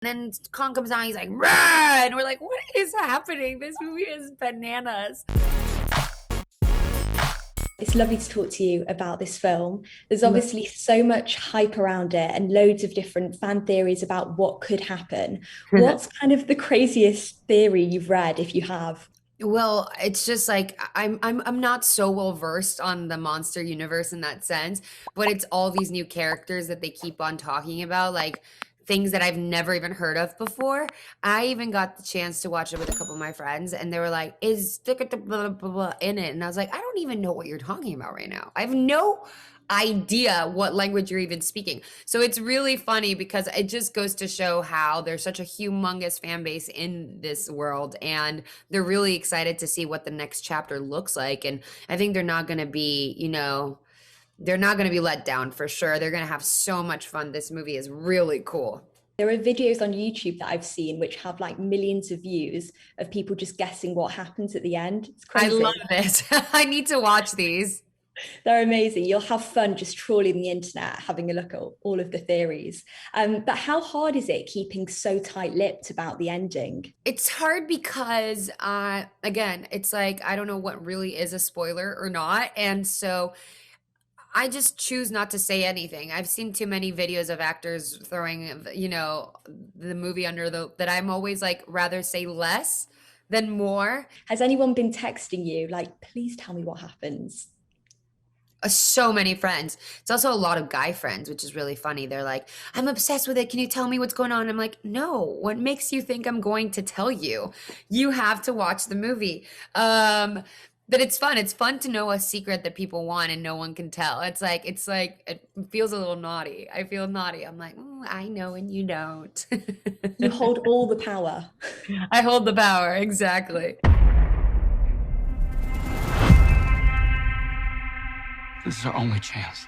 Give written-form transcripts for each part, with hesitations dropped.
And then Kong comes out, he's like, "Rah!" And we're like, what is happening? This movie is bananas. It's lovely to talk to you about this film. There's obviously so much hype around it and loads of different fan theories about what could happen. What's kind of the craziest theory you've read, if you have? Well, it's just like I'm not so well versed on the monster universe in that sense, but it's all these new characters that they keep on talking about, like things that I've never even heard of before. I even got the chance to watch it with a couple of my friends, and they were like, "Is blah, blah, blah, blah, blah in it?" And I was like, "I don't even know what you're talking about right now. I have no idea what language you're even speaking." So it's really funny because it just goes to show how there's such a humongous fan base in this world, and they're really excited to see what the next chapter looks like. And I think they're not going to be, they're not going to be let down for sure. They're going to have so much fun. This movie is really cool. There are videos on YouTube that I've seen which have like millions of views of people just guessing what happens at the end. It's I love crazy. it. I need to watch these. They're amazing. You'll have fun just trawling the internet, having a look at all of the theories. But how hard is it keeping so tight-lipped about the ending? It's hard because, again, it's like I don't know what really is a spoiler or not. And so I just choose not to say anything. I've seen too many videos of actors throwing, the movie under the that I'm always like rather say less than more. Has anyone been texting you like, please tell me what happens? So many friends. It's also a lot of guy friends, which is really funny. They're like, "I'm obsessed with it. Can you tell me what's going on?" I'm like, "No. What makes you think I'm going to tell you? You have to watch the movie." But it's fun. It's fun to know a secret that people want and no one can tell. It's like it feels a little naughty. I feel naughty. I'm like, I know and you don't." You hold all the power. I hold the power. Exactly. This is our only chance.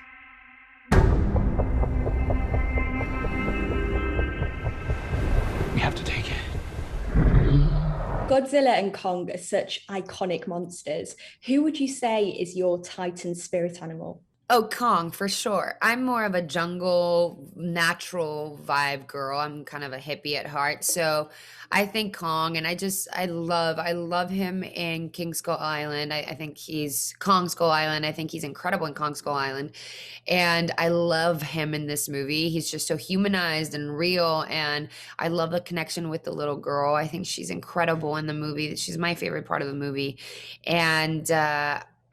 We have to take it. Godzilla and Kong are such iconic monsters. Who would you say is your Titan spirit animal? Oh, Kong, for sure. I'm more of a jungle, natural vibe girl. I'm kind of a hippie at heart. So I think Kong, and I love him in King Skull Island. I think he's Kong Skull Island. I think he's incredible in Kong Skull Island. And I love him in this movie. He's just so humanized and real. And I love the connection with the little girl. I think she's incredible in the movie. She's my favorite part of the movie. And,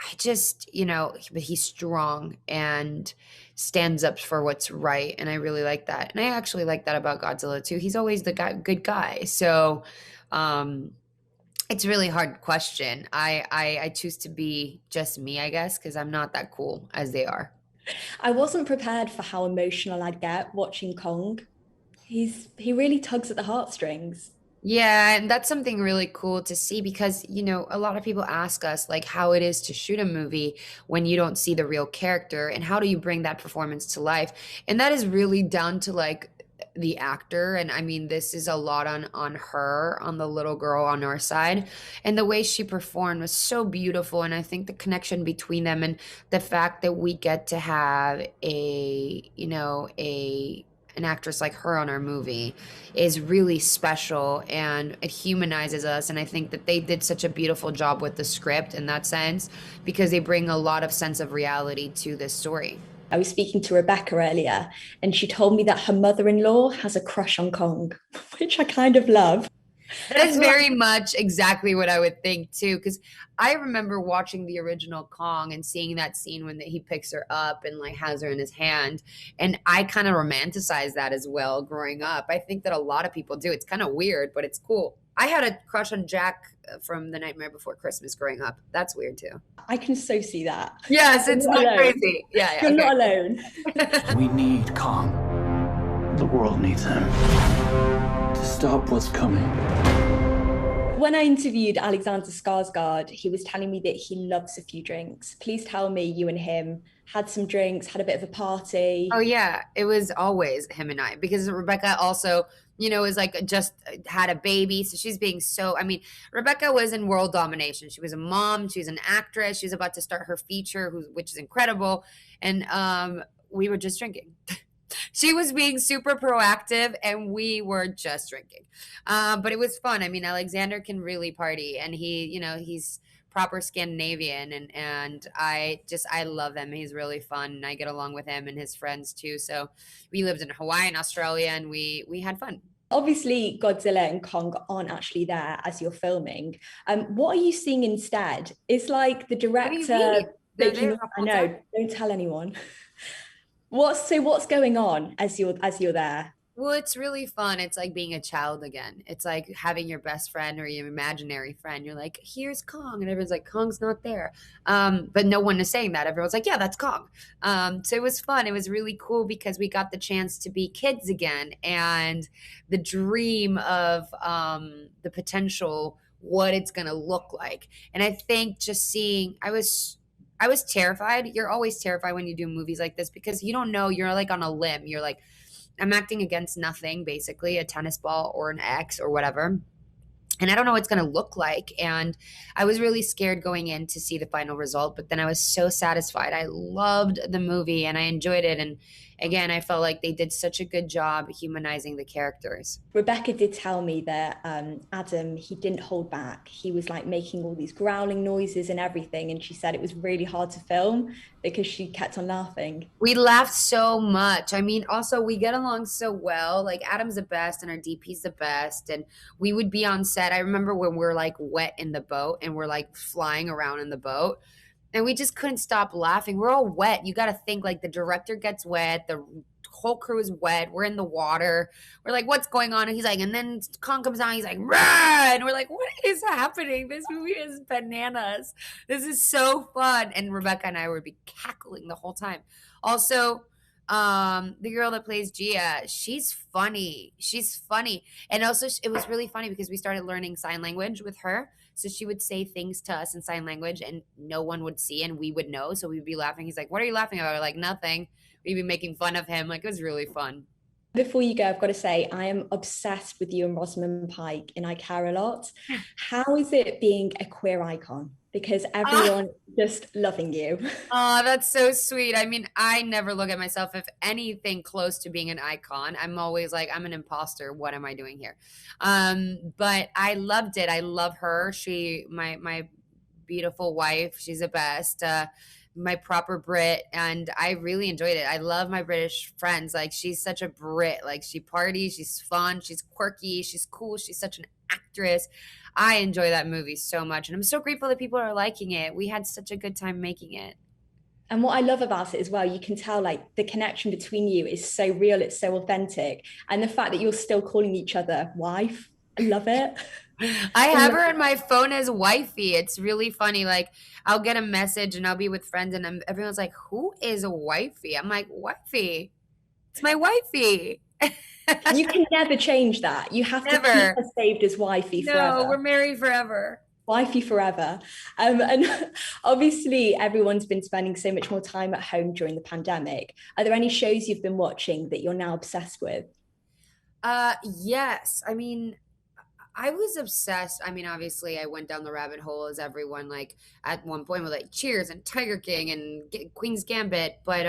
I just, but he's strong and stands up for what's right, and I really like that. And I actually like that about Godzilla too. He's always the good guy. So, um, it's a really hard question. I choose to be just me, I guess, because I'm not that cool as they are. I wasn't prepared for how emotional I'd get watching Kong. He really tugs at the heartstrings. Yeah, and that's something really cool to see because, a lot of people ask us like how it is to shoot a movie when you don't see the real character and how do you bring that performance to life? And that is really down to like the actor. And I mean, this is a lot on her, on the little girl on our side. And the way she performed was so beautiful. And I think the connection between them and the fact that we get to have an actress like her on our movie is really special and it humanizes us. And I think that they did such a beautiful job with the script in that sense because they bring a lot of sense of reality to this story. I was speaking to Rebecca earlier, and she told me that her mother-in-law has a crush on Kong, which I kind of love. That I is feel like very much exactly what I would think too, because I remember watching the original Kong and seeing that scene when he picks her up and like has her in his hand, and I kind of romanticize that as well growing up. I think that a lot of people do. It's kind of weird, but it's cool. I had a crush on Jack from The Nightmare Before Christmas growing up. That's weird too. I can so see that. Yes, You're it's not not alone. crazy. Yeah, yeah, You're okay. not alone. We need Kong. The world needs him to stop what's coming. When I interviewed Alexander Skarsgard, he was telling me that he loves a few drinks. Please tell me you and him had some drinks, had a bit of a Oh party. yeah, it was always him and I because Rebecca also, is like just had a baby, so she's being so. I mean, Rebecca was in world domination. She was a mom. She was an actress. She was about to start her feature, which is incredible, and we were just drinking. She was being super proactive and we were just drinking. But it was fun. I mean, Alexander can really party and he's proper Scandinavian and I love him. He's really fun and I get along with him and his friends too. So we lived in Hawaii and Australia and we had fun. Obviously, Godzilla and Kong aren't actually there as you're filming. What are you seeing instead? Is like the What do you director mean? They're making, there the I whole know, time. don't tell anyone. What's going on as you're there? Well, it's really fun. It's like being a child again. It's like having your best friend or your imaginary friend. You're like, here's Kong. And everyone's like, Kong's not there. But no one is saying that. Everyone's like, yeah, that's Kong. So it was fun. It was really cool because we got the chance to be kids again and the dream of the potential, what it's going to look like. And I think just seeing, I was terrified. You're always terrified when you do movies like this because you don't know. You're like on a limb. You're like, I'm acting against nothing, basically, a tennis ball or an X or whatever. And I don't know what it's going to look like. And I was really scared going in to see the final result, but then I was so satisfied. I loved the movie and I enjoyed it. And again, I felt like they did such a good job humanizing the characters. Rebecca did tell me that Adam, he didn't hold back. He was like making all these growling noises and everything. And she said it was really hard to film because she kept on laughing. We laughed so much. I mean, also, we get along so well. Like, Adam's the best and our DP's the best. And we would be on set. I remember when we're like wet in the boat and we're like flying around in the boat and we just couldn't stop laughing. We're all wet. You got to think like the director gets wet, the whole crew is wet. We're in the water. We're like, what's going on? And he's like, and then Kong comes out. He's like, rah! And we're like, what is happening? This movie is bananas. This is so fun. And Rebecca and I would be cackling the whole time. Also, the girl that plays Gia, she's funny. She's funny. And also it was really funny because we started learning sign language with her. So she would say things to us in sign language and no one would see and we would know. So we'd be laughing. He's like, what are you laughing about? We're like, nothing. We'd be making fun of him. Like, it was really fun. Before you go, I've got to say, I am obsessed with you and Rosamund Pike and I care a lot. How is it being a queer icon? Because everyone just loving you. Oh, that's so sweet. I mean, I never look at myself if anything close to being an icon. I'm always like, I'm an imposter. What am I doing here? But I loved it. I love her. My beautiful wife. She's the best. My proper Brit, and I really enjoyed it. I love my British friends. Like, she's such a Brit. Like, she parties, she's fun, she's quirky, she's cool, she's such an actress. I enjoy that movie so much, and I'm so grateful that people are liking it. We had such a good time making it. And what I love about it as well, you can tell like the connection between you is so real, it's so authentic. And the fact that you're still calling each other wife, I love it. I have her on my phone as wifey. It's really funny. Like, I'll get a message and I'll be with friends and everyone's like, who is a wifey? I'm like, wifey. It's my wifey. You can never change that. You have to keep her saved as wifey forever. No, we're married forever. Wifey forever. And obviously everyone's been spending so much more time at home during the pandemic. Are there any shows you've been watching that you're now obsessed with? Yes. I mean, I was obsessed. I mean, obviously, I went down the rabbit hole as everyone, like, at one point with like Cheers and Tiger King and Queen's Gambit. But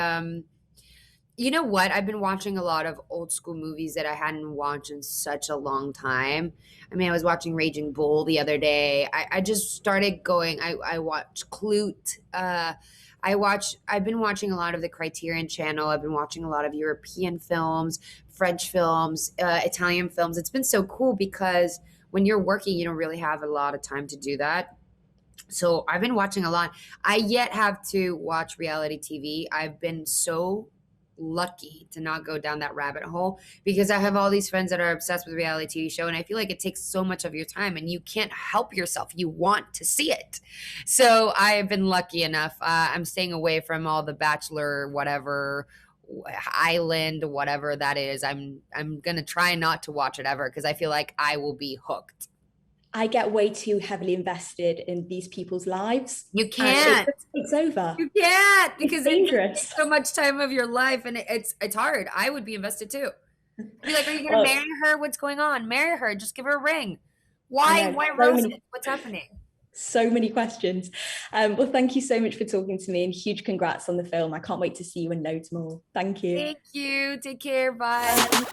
you know what? I've been watching a lot of old school movies that I hadn't watched in such a long time. I mean, I was watching Raging Bull the other day. I just started going. I watched Clute. I've been watching a lot of the Criterion Channel. I've been watching a lot of European films, French films, Italian films. It's been so cool because when you're working, you don't really have a lot of time to do that. So I've been watching a lot. I yet have to watch reality TV. I've been so lucky to not go down that rabbit hole because I have all these friends that are obsessed with reality TV show and I feel like it takes so much of your time and you can't help yourself. You want to see it. So I have been lucky enough. I'm staying away from all the Bachelor, whatever, Island, whatever that is. I'm gonna try not to watch it ever because I feel like I will be hooked. I get way too heavily invested in these people's lives. You can't. It's over. You can't because it's dangerous. It's so much time of your life, and it's hard. I would be invested too. Be like, are you gonna marry her? What's going on? Marry her. Just give her a ring. Why? Why Rosamund? What's happening? So many questions. Well, thank you so much for talking to me, and huge congrats on the film. I can't wait to see you in loads more. Thank you. Thank you. Take care. Bye.